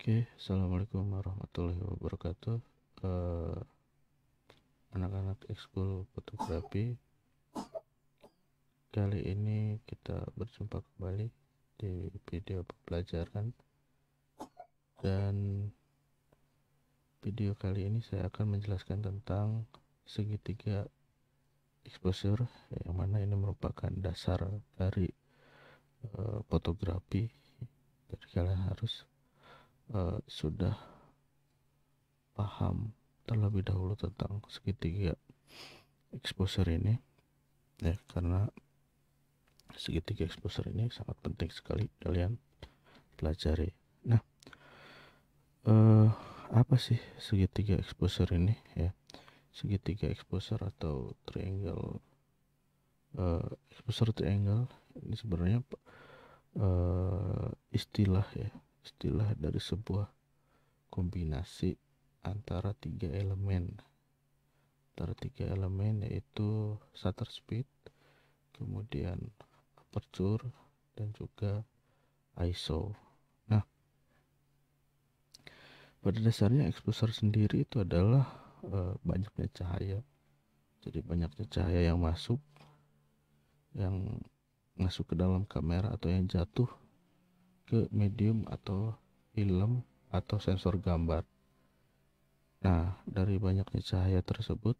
Oke, assalamualaikum warahmatullahi wabarakatuh. Eh, Anak-anak ekskul fotografi, kali ini kita berjumpa kembali di video pembelajaran, dan video kali ini saya akan menjelaskan tentang segitiga exposure, yang mana ini merupakan dasar dari fotografi. Jadi kalian harus sudah paham terlebih dahulu tentang segitiga exposure ini, ya, karena segitiga exposure ini sangat penting sekali kalian pelajari. Nah, apa sih segitiga exposure ini, ya? Segitiga exposure atau triangle exposure triangle ini sebenarnya istilah, ya, istilah dari sebuah kombinasi antara tiga elemen yaitu shutter speed, kemudian aperture, dan juga ISO. Nah, pada dasarnya exposure sendiri itu adalah banyaknya cahaya. Jadi banyaknya cahaya yang masuk ke dalam kamera atau yang jatuh ke medium atau film atau sensor gambar. Nah, dari banyaknya cahaya tersebut,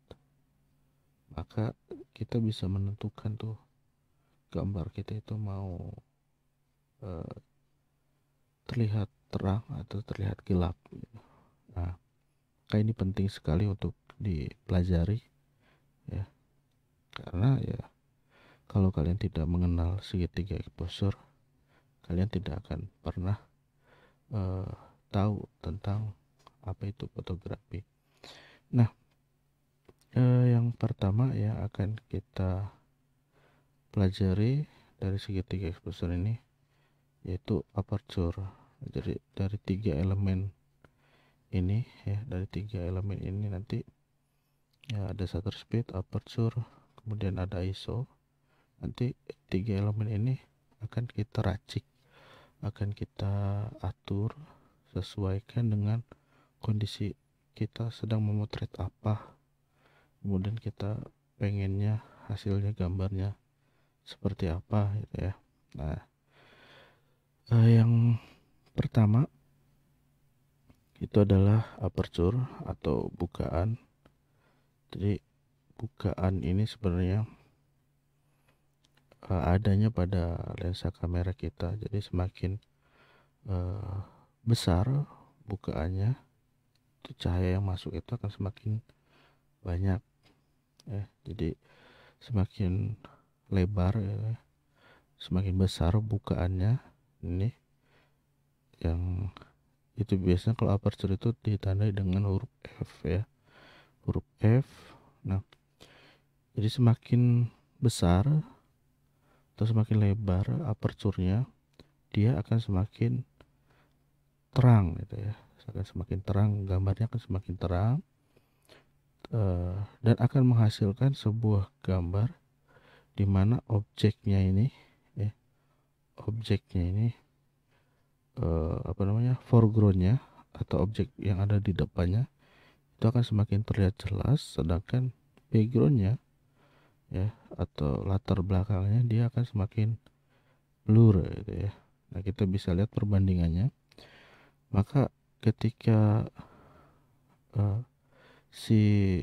maka kita bisa menentukan tuh gambar kita itu mau terlihat terang atau terlihat gelap. Nah, ini penting sekali untuk dipelajari, ya, karena ya kalau kalian tidak mengenal segitiga exposure, kalian tidak akan pernah tahu tentang apa itu fotografi. Nah, yang pertama ya akan kita pelajari dari segitiga exposure ini yaitu aperture. Jadi dari tiga elemen ini nanti ya ada shutter speed, aperture, kemudian ada ISO. Nanti tiga elemen ini akan kita racik, akan kita atur sesuaikan dengan kondisi kita sedang memotret apa, kemudian kita pengennya hasilnya gambarnya seperti apa, gitu ya. Nah, yang pertama itu adalah aperture atau bukaan. Jadi bukaan ini sebenarnya adanya pada lensa kamera kita. Jadi semakin besar bukaannya, itu cahaya yang masuk itu akan semakin banyak, ya. Jadi semakin lebar, ya, semakin besar bukaannya. Ini yang itu biasanya kalau aperture itu ditandai dengan huruf F, ya, huruf F. Nah, jadi semakin besar atau semakin lebar aperturnya, dia akan semakin terang, gitu ya. Akan semakin terang, gambarnya akan semakin terang, dan akan menghasilkan sebuah gambar di mana objeknya ini, ya, foregroundnya atau objek yang ada di depannya itu akan semakin terlihat jelas, sedangkan backgroundnya, ya, atau latar belakangnya dia akan semakin blur, gitu ya. Nah, kita bisa lihat perbandingannya. Maka ketika si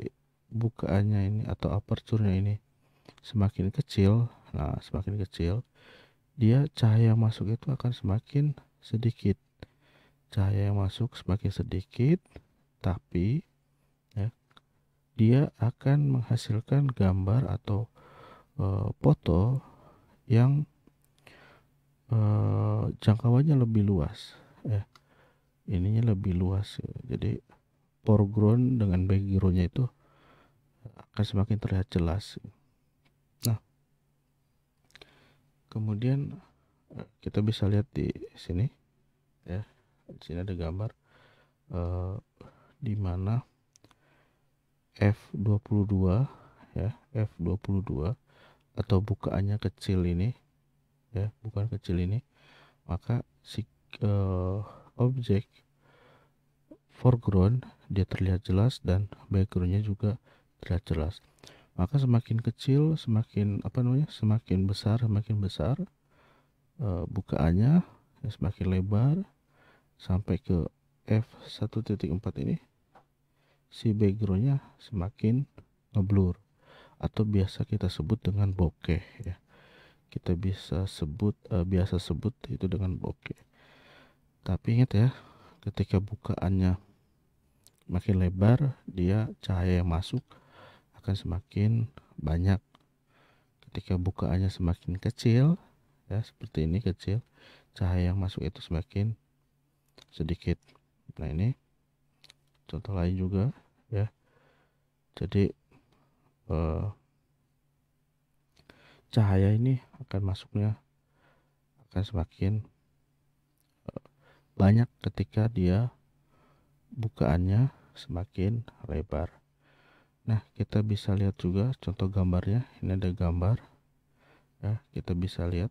bukaannya ini atau aperture-nya ini semakin kecil, dia cahaya masuk itu akan semakin sedikit. Cahaya yang masuk semakin sedikit, tapi ya, dia akan menghasilkan gambar atau foto yang jangkauannya lebih luas, ya. Ininya lebih luas, ya. Jadi foreground dengan backgroundnya itu akan semakin terlihat jelas. Nah, kemudian kita bisa lihat di sini, ya. Di sini ada gambar di mana F22, ya, F22 atau bukaannya kecil ini, ya, bukan kecil ini, maka si objek foreground dia terlihat jelas dan backgroundnya juga terlihat jelas. Maka semakin kecil, semakin besar bukaannya, semakin lebar sampai ke f1.4 ini, si backgroundnya semakin ngeblur atau biasa kita sebut dengan bokeh ya. Kita biasa sebut itu dengan bokeh. Tapi ingat ya, ketika bukaannya makin lebar, dia cahaya yang masuk akan semakin banyak. Ketika bukaannya semakin kecil ya, seperti ini kecil, cahaya yang masuk itu semakin sedikit. Nah, ini contoh lain juga ya. Jadi cahaya ini akan semakin banyak ketika dia bukaannya semakin lebar. Nah, kita bisa lihat juga contoh gambarnya. Ini ada gambar ya, kita bisa lihat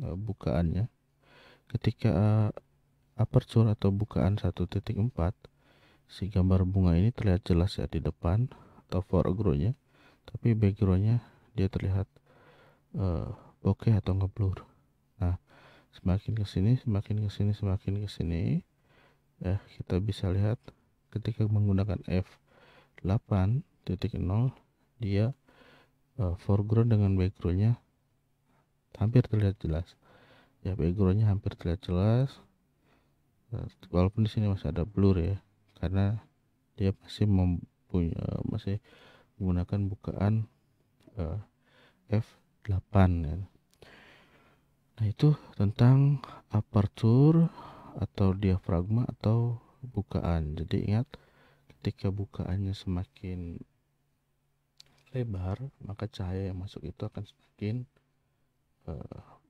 bukaannya. Ketika aperture atau bukaan 1.4, si gambar bunga ini terlihat jelas ya di depan atau foregroundnya, tapi backgroundnya dia terlihat bokeh atau ngeblur. Nah, semakin kesini ya, kita bisa lihat ketika menggunakan f8.0 dia foreground dengan backgroundnya hampir terlihat jelas ya, backgroundnya hampir terlihat jelas, walaupun di sini masih ada blur ya, karena dia masih menggunakan bukaan f8 ya. Nah, itu tentang aperture atau diafragma atau bukaan. Jadi ingat, ketika bukaannya semakin lebar, maka cahaya yang masuk itu akan semakin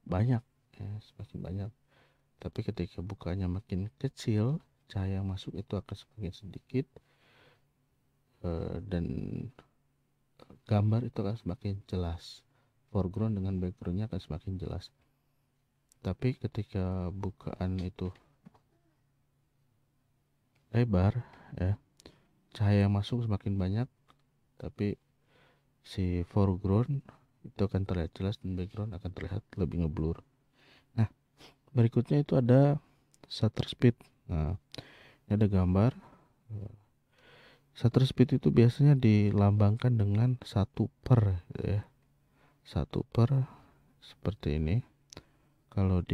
banyak ya, semakin banyak. Tapi ketika bukaannya makin kecil, cahaya yang masuk itu akan semakin sedikit, dan gambar itu akan semakin jelas. Foreground dengan backgroundnya akan semakin jelas. Tapi ketika bukaan itu lebar ya, cahaya yang masuk semakin banyak, tapi si foreground itu akan terlihat jelas dan background akan terlihat lebih ngeblur. Nah, berikutnya itu ada shutter speed. Nah, ini ada gambar. Shutter speed itu biasanya dilambangkan dengan 1/, ya. 1/, seperti ini. Kalau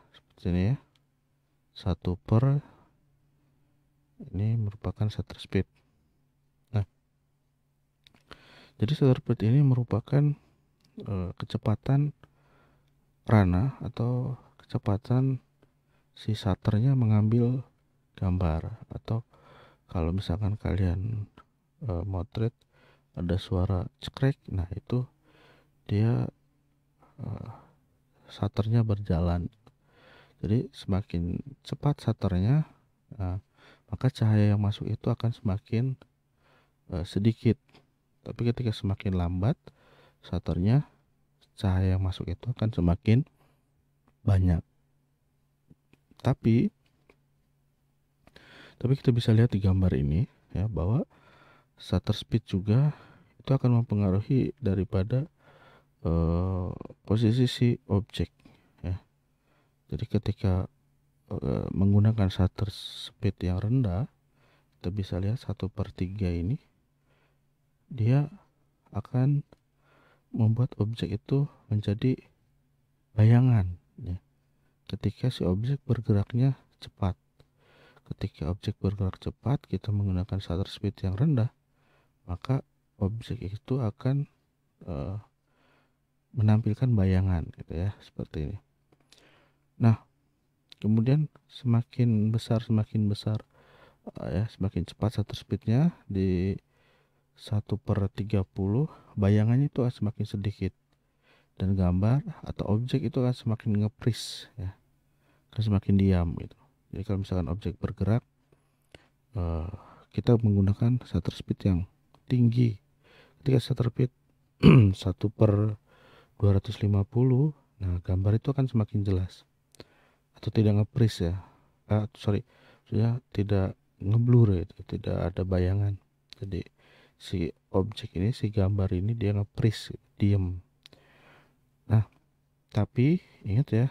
seperti ini ya. 1/, ini merupakan shutter speed. Nah, jadi shutter speed ini merupakan kecepatan rana atau kecepatan si shutternya mengambil gambar. Atau kalau misalkan kalian motret ada suara cekrek, nah itu dia shutternya berjalan. Jadi semakin cepat shutternya, maka cahaya yang masuk itu akan semakin sedikit. Tapi ketika semakin lambat shutternya, cahaya yang masuk itu akan semakin banyak. Tapi kita bisa lihat di gambar ini ya, bahwa shutter speed juga itu akan mempengaruhi daripada posisi si objek ya. Jadi ketika menggunakan shutter speed yang rendah, kita bisa lihat 1/3 ini dia akan membuat objek itu menjadi bayangan ya. Ketika si objek bergeraknya cepat. Ketika objek bergerak cepat, kita menggunakan shutter speed yang rendah, maka objek itu akan menampilkan bayangan gitu ya, seperti ini. Nah, kemudian semakin besar ya, semakin cepat shutter speednya di 1/30, bayangannya itu akan semakin sedikit dan gambar atau objek itu akan semakin nge-freeze ya, akan semakin diam gitu. Jadi kalau misalkan objek bergerak, kita menggunakan shutter speed yang tinggi. Ketika shutter speed 1/250, nah gambar itu akan semakin jelas atau tidak nge-freeze ya. maksudnya tidak ngeblur itu, tidak ada bayangan. Jadi si objek ini, si gambar ini dia nge-freeze, diem. Nah, tapi ingat ya,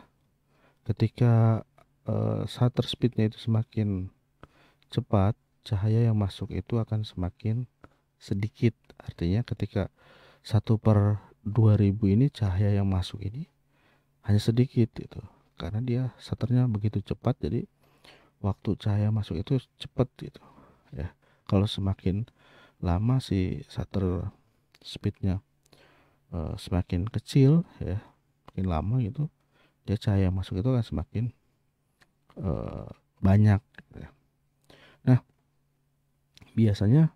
ketika shutter speednya itu semakin cepat, cahaya yang masuk itu akan semakin sedikit. Artinya ketika 1/2000 ini cahaya yang masuk ini hanya sedikit gitu. Karena dia shutternya begitu cepat, jadi waktu cahaya masuk itu cepat gitu ya. Kalau semakin lama si shutter speednya semakin kecil ya, makin lama gitu, dia cahaya masuk itu akan semakin banyak gitu ya. Nah, biasanya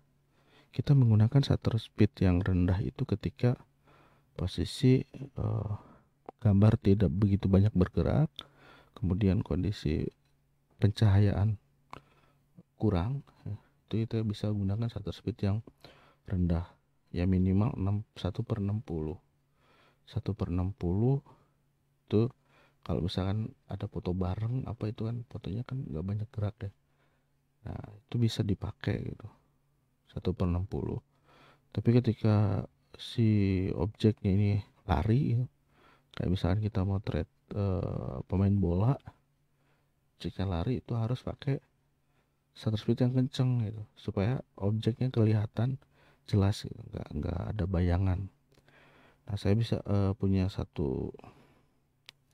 kita menggunakan shutter speed yang rendah itu ketika posisi gambar tidak begitu banyak bergerak, kemudian kondisi pencahayaan kurang ya, itu kita bisa gunakan shutter speed yang rendah ya, minimal 1/60. 1/60 itu kalau misalkan ada foto bareng apa itu kan, fotonya kan nggak banyak gerak deh. Nah, itu bisa dipakai gitu 1/60. Tapi ketika si objeknya ini lari gitu, kayak misalkan kita mau trade pemain bola, jika lari itu harus pakai shutter speed yang kenceng gitu supaya objeknya kelihatan jelas gitu, nggak ada bayangan. Nah, saya bisa punya satu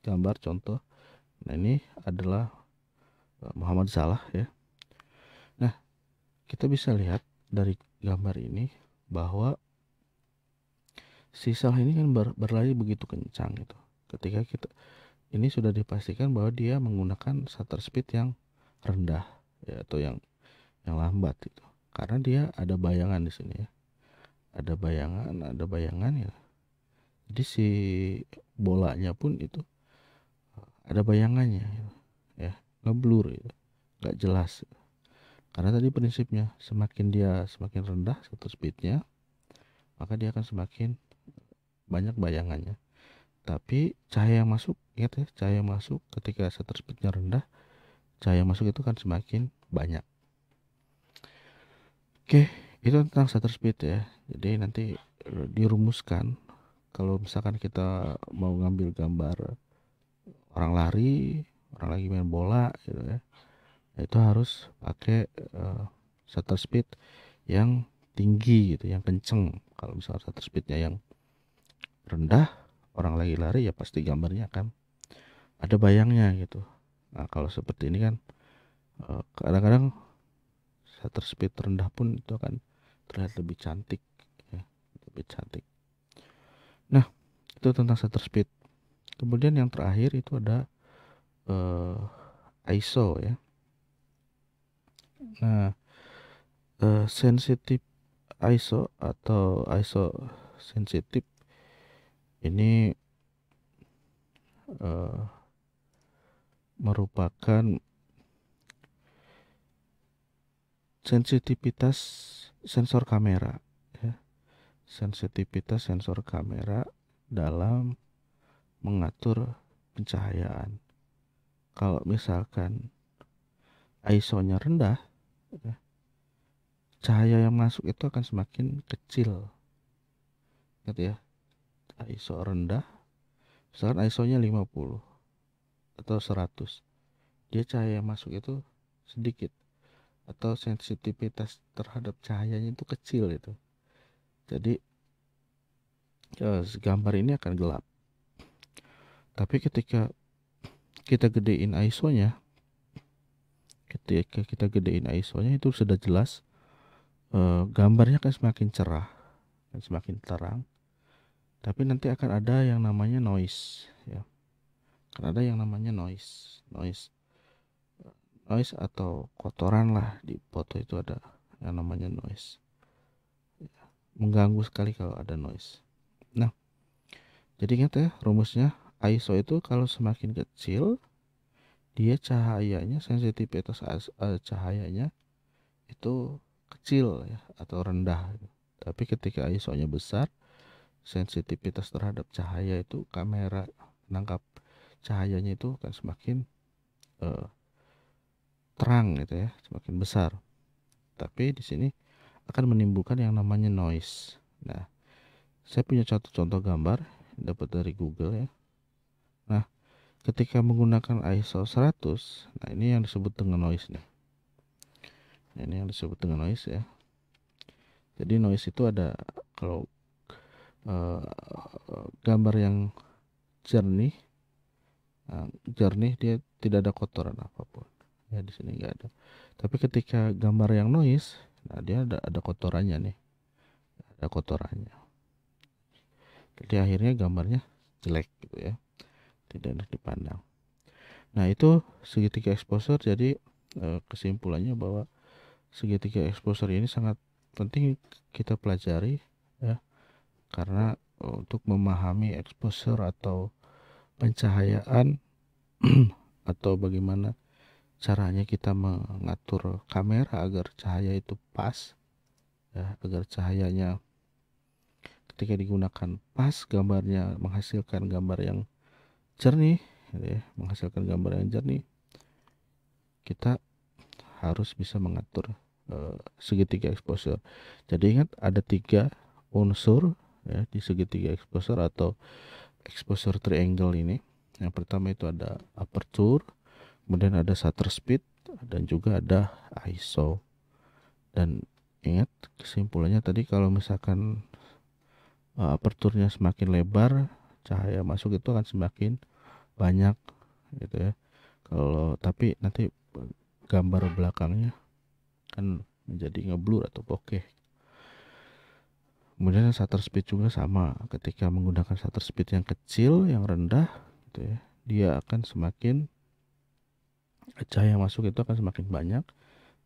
gambar contoh. Nah, ini adalah Muhammad Salah ya. Nah, kita bisa lihat dari gambar ini bahwa si Salah ini kan berlari begitu kencang gitu. Ketika kita ini sudah dipastikan bahwa dia menggunakan shutter speed yang rendah ya, atau yang lambat itu. Karena dia ada bayangan di sini ya. Ada bayangan ya. Jadi si bolanya pun itu ada bayangannya gitu, ya, ngeblur gitu, nggak jelas. Karena tadi prinsipnya semakin rendah shutter speednya, maka dia akan semakin banyak bayangannya. Tapi cahaya yang masuk, ingat ya, cahaya yang masuk ketika shutter speednya rendah, cahaya yang masuk itu kan semakin banyak. Oke, itu tentang shutter speed ya. Jadi nanti dirumuskan kalau misalkan kita mau ngambil gambar orang lari, orang lagi main bola gitu ya, itu harus pakai shutter speed yang tinggi gitu, yang kenceng. Kalau misalnya shutter speednya yang rendah, orang lagi lari ya pasti gambarnya akan ada bayangnya gitu. Nah, kalau seperti ini kan kadang-kadang shutter speed rendah pun itu akan terlihat lebih cantik ya, lebih cantik. Nah, itu tentang shutter speed. Kemudian yang terakhir itu ada ISO ya. Nah, sensitif ISO atau ISO sensitif ini merupakan sensitivitas sensor kamera ya. Sensitivitas sensor kamera dalam mengatur pencahayaan. Kalau misalkan ISO-nya rendah ya, cahaya yang masuk itu akan semakin kecil. Ingat ya, ISO rendah, misalkan ISO-nya 50 atau 100, dia cahaya yang masuk itu sedikit, atau sensitivitas terhadap cahayanya itu kecil itu. Jadi gambar ini akan gelap. Tapi ketika kita gedein ISO-nya, itu sudah jelas, gambarnya akan semakin cerah, akan semakin terang. Tapi nanti akan ada yang namanya noise ya. Akan ada yang namanya noise atau kotoran lah di foto itu, ada yang namanya noise. Mengganggu sekali kalau ada noise. Nah, jadi ingat ya rumusnya, ISO itu kalau semakin kecil dia cahayanya, sensitivitas cahayanya itu kecil ya, atau rendah. Tapi ketika ISO-nya besar, sensitivitas terhadap cahaya itu, kamera menangkap cahayanya itu akan semakin terang gitu ya, semakin besar. Tapi di sini akan menimbulkan yang namanya noise. Nah, saya punya satu contoh gambar dapat dari Google ya. Nah, ketika menggunakan ISO 100, nah ini yang disebut dengan noise nih. Nah, ini yang disebut dengan noise ya. Jadi noise itu ada kalau gambar yang jernih, dia tidak ada kotoran apapun. Ya di sini nggak ada. Tapi ketika gambar yang noise, nah dia ada kotorannya nih, ada kotorannya. Jadi akhirnya gambarnya jelek gitu ya, tidak enak dipandang. Nah itu segitiga exposure. Jadi kesimpulannya bahwa segitiga exposure ini sangat penting kita pelajari ya, karena untuk memahami exposure atau pencahayaan atau bagaimana caranya kita mengatur kamera agar cahaya itu pas ya, agar cahayanya ketika digunakan pas, gambarnya menghasilkan gambar yang jernih ya, menghasilkan gambar yang jernih. Kita harus bisa mengatur segitiga exposure. Jadi ingat ada 3 unsur ya di segitiga exposure atau exposure triangle ini. Yang pertama itu ada aperture, kemudian ada shutter speed, dan juga ada ISO. Dan ingat kesimpulannya tadi, kalau misalkan aperturnya semakin lebar, cahaya masuk itu akan semakin banyak gitu ya. Kalau tapi nanti gambar belakangnya kan menjadi ngeblur atau bokeh. Kemudian shutter speed juga sama, ketika menggunakan shutter speed yang kecil, yang rendah gitu ya, dia akan semakin cahaya masuk itu akan semakin banyak,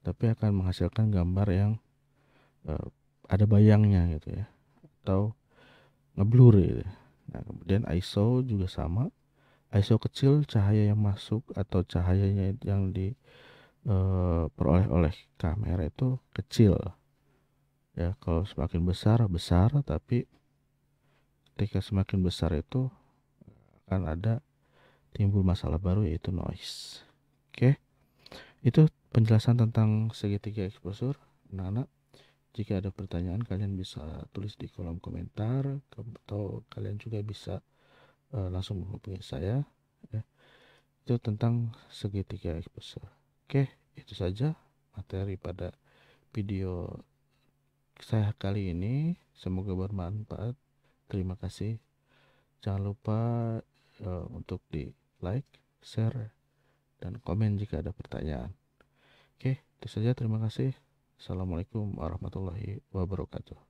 tapi akan menghasilkan gambar yang ada bayangnya gitu ya, atau ngeblur gitu. Nah, kemudian ISO juga sama. ISO kecil, cahaya yang masuk atau cahayanya yang diperoleh oleh kamera itu kecil. Ya, kalau semakin besar besar, tapi ketika semakin besar itu akan ada timbul masalah baru, yaitu noise. Oke, itu penjelasan tentang segitiga exposure. Anak-anak, jika ada pertanyaan kalian bisa tulis di kolom komentar, atau kalian juga bisa langsung menghubungi saya ya. Itu tentang segitiga exposure. Oke, itu saja materi pada video saya kali ini. Semoga bermanfaat. Terima kasih. Jangan lupa untuk di like, share, dan komen jika ada pertanyaan. Oke, itu saja. Terima kasih. Assalamualaikum warahmatullahi wabarakatuh.